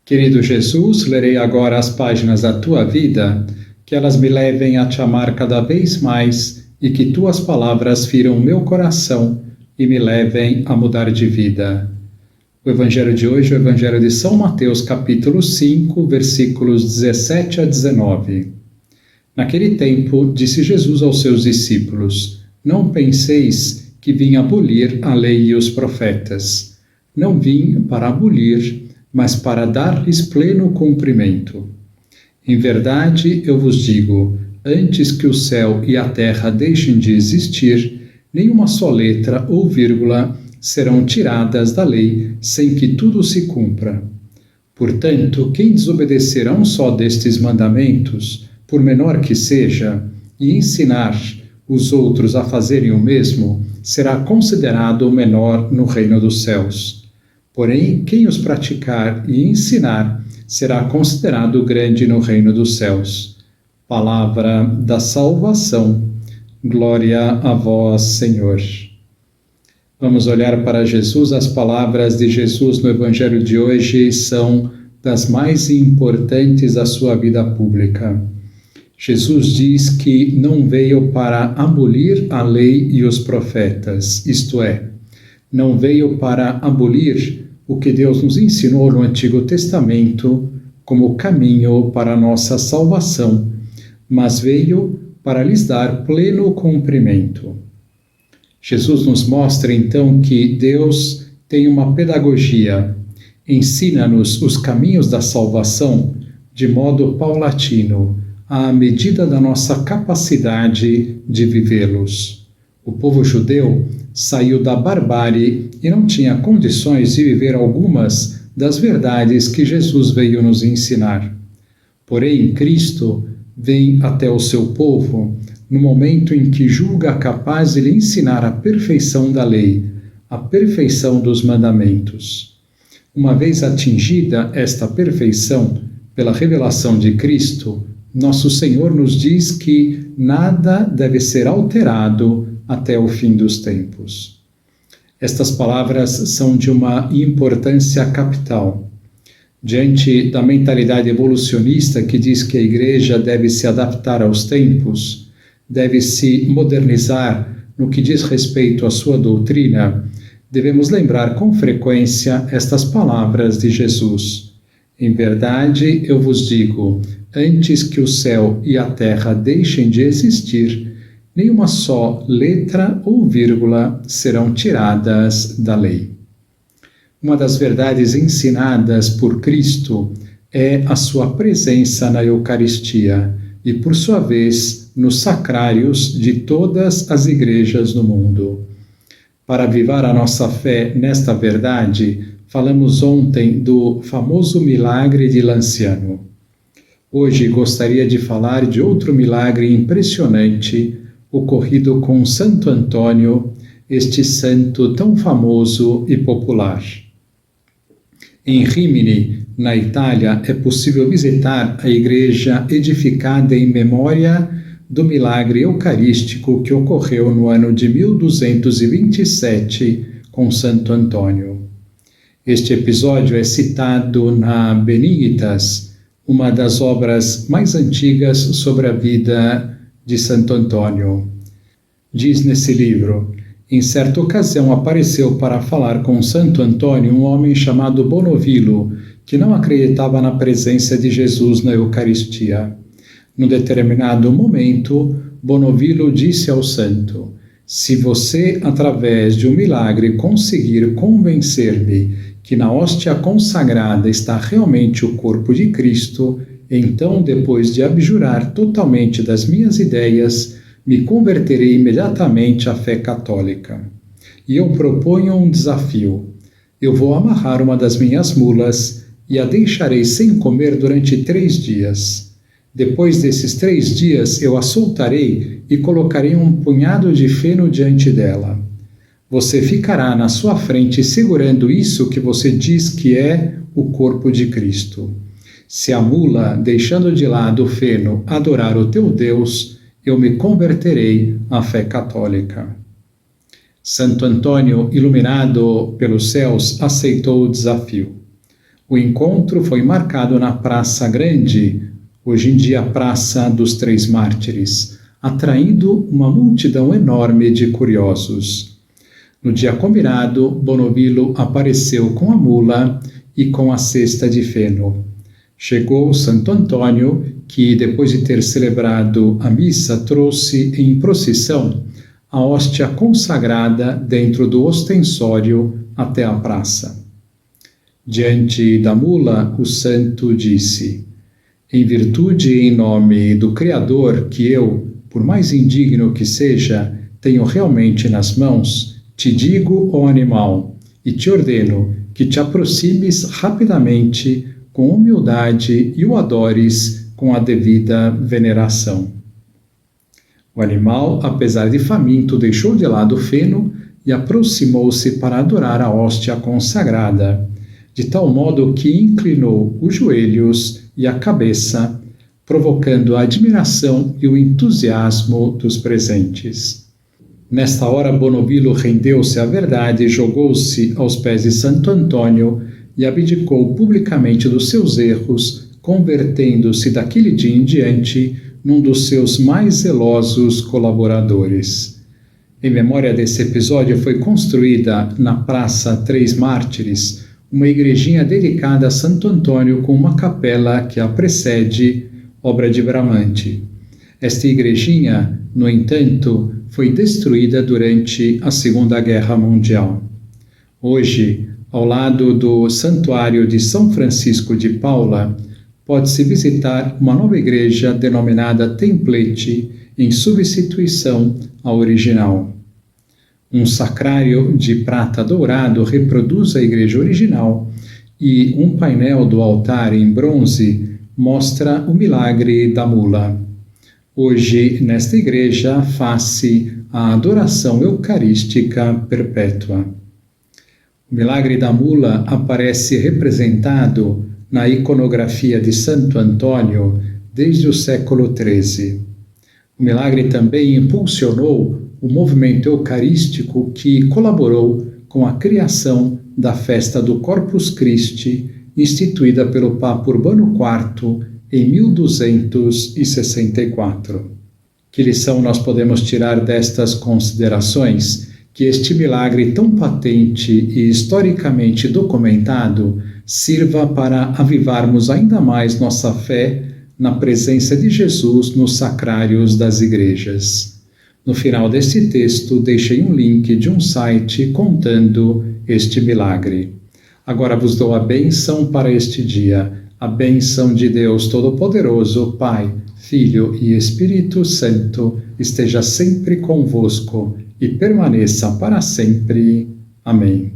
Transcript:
Querido Jesus, lerei agora as páginas da Tua vida, que elas me levem a Te amar cada vez mais e que Tuas palavras firam o meu coração e me levem a mudar de vida. O Evangelho de hoje é o Evangelho de São Mateus, capítulo 5, versículos 17 a 19. Naquele tempo, disse Jesus aos seus discípulos: Não penseis que vim abolir a lei e os profetas. Não vim para abolir, mas para dar-lhes pleno cumprimento. Em verdade, eu vos digo, antes que o céu e a terra deixem de existir, nenhuma só letra ou vírgula serão tiradas da lei sem que tudo se cumpra. Portanto, quem desobedecer a um só destes mandamentos, por menor que seja, e ensinar os outros a fazerem o mesmo, será considerado o menor no reino dos céus. Porém, quem os praticar e ensinar será considerado grande no reino dos céus. Palavra da salvação. Glória a vós, Senhor. Vamos olhar para Jesus. As palavras de Jesus no Evangelho de hoje são das mais importantes da sua vida pública. Jesus diz que não veio para abolir a lei e os profetas, isto é, não veio para abolir o que Deus nos ensinou no Antigo Testamento como caminho para a nossa salvação, mas veio para lhes dar pleno cumprimento. Jesus nos mostra então que Deus tem uma pedagogia, ensina-nos os caminhos da salvação de modo paulatino, à medida da nossa capacidade de vivê-los. O povo judeu saiu da barbárie e não tinha condições de viver algumas das verdades que Jesus veio nos ensinar. Porém, Cristo vem até o seu povo no momento em que julga capaz de lhe ensinar a perfeição da lei, a perfeição dos mandamentos. Uma vez atingida esta perfeição pela revelação de Cristo, nosso Senhor nos diz que nada deve ser alterado até o fim dos tempos. Estas palavras são de uma importância capital. Diante da mentalidade evolucionista que diz que a Igreja deve se adaptar aos tempos, deve se modernizar no que diz respeito à sua doutrina, devemos lembrar com frequência estas palavras de Jesus. Em verdade, eu vos digo, antes que o céu e a terra deixem de existir, nenhuma só letra ou vírgula serão tiradas da lei. Uma das verdades ensinadas por Cristo é a sua presença na Eucaristia e, por sua vez, nos sacrários de todas as igrejas do mundo. Para avivar a nossa fé nesta verdade, falamos ontem do famoso milagre de Lanciano. Hoje gostaria de falar de outro milagre impressionante ocorrido com Santo Antônio, este santo tão famoso e popular. Em Rimini, na Itália, é possível visitar a igreja edificada em memória do milagre eucarístico que ocorreu no ano de 1227 com Santo Antônio. Este episódio é citado na Benignitas, uma das obras mais antigas sobre a vida de Santo Antônio. Diz nesse livro: em certa ocasião apareceu para falar com Santo Antônio um homem chamado Bonovilo, que não acreditava na presença de Jesus na Eucaristia. Num determinado momento, Bonovilo disse ao santo: se você, através de um milagre, conseguir convencer-me que na hóstia consagrada está realmente o corpo de Cristo, então, depois de abjurar totalmente das minhas ideias, me converterei imediatamente à fé católica. E eu proponho um desafio. Eu vou amarrar uma das minhas mulas e a deixarei sem comer durante 3 dias. Depois desses 3 dias, eu a soltarei e colocarei um punhado de feno diante dela. Você ficará na sua frente segurando isso que você diz que é o corpo de Cristo. Se a mula, deixando de lado o feno, adorar o teu Deus, eu me converterei à fé católica. Santo Antônio, iluminado pelos céus, aceitou o desafio. O encontro foi marcado na Praça Grande, hoje em dia Praça dos Três Mártires, atraindo uma multidão enorme de curiosos. No dia combinado, Bonovilo apareceu com a mula e com a cesta de feno. Chegou Santo Antônio, que, depois de ter celebrado a missa, trouxe em procissão a hóstia consagrada dentro do ostensório até a praça. Diante da mula, o santo disse: em virtude e em nome do Criador que eu, por mais indigno que seja, tenho realmente nas mãos, te digo, ó animal, e te ordeno que te aproximes rapidamente com humildade e o adores com a devida veneração. O animal, apesar de faminto, deixou de lado o feno e aproximou-se para adorar a hóstia consagrada, de tal modo que inclinou os joelhos e a cabeça, provocando a admiração e o entusiasmo dos presentes. Nesta hora, Bonovilo rendeu-se à verdade e jogou-se aos pés de Santo Antônio e abdicou publicamente dos seus erros, convertendo-se daquele dia em diante num dos seus mais zelosos colaboradores. Em memória desse episódio, foi construída na Praça Três Mártires uma igrejinha dedicada a Santo Antônio com uma capela que a precede, obra de Bramante. Esta igrejinha, no entanto, foi destruída durante a Segunda Guerra Mundial. Hoje, ao lado do Santuário de São Francisco de Paula, pode-se visitar uma nova igreja denominada Templete, em substituição à original. Um sacrário de prata dourado reproduz a igreja original e um painel do altar em bronze mostra o milagre da mula. Hoje, nesta igreja, faz-se a adoração eucarística perpétua. O milagre da mula aparece representado na iconografia de Santo Antônio desde o século XIII. O milagre também impulsionou o movimento eucarístico que colaborou com a criação da festa do Corpus Christi, instituída pelo Papa Urbano IV em 1264. Que lição nós podemos tirar destas considerações? Que este milagre tão patente e historicamente documentado sirva para avivarmos ainda mais nossa fé na presença de Jesus nos sacrários das igrejas. No final deste texto, deixei um link de um site contando este milagre. Agora vos dou a bênção para este dia, a bênção de Deus Todo-Poderoso, Pai, Filho e Espírito Santo, esteja sempre convosco e permaneça para sempre. Amém.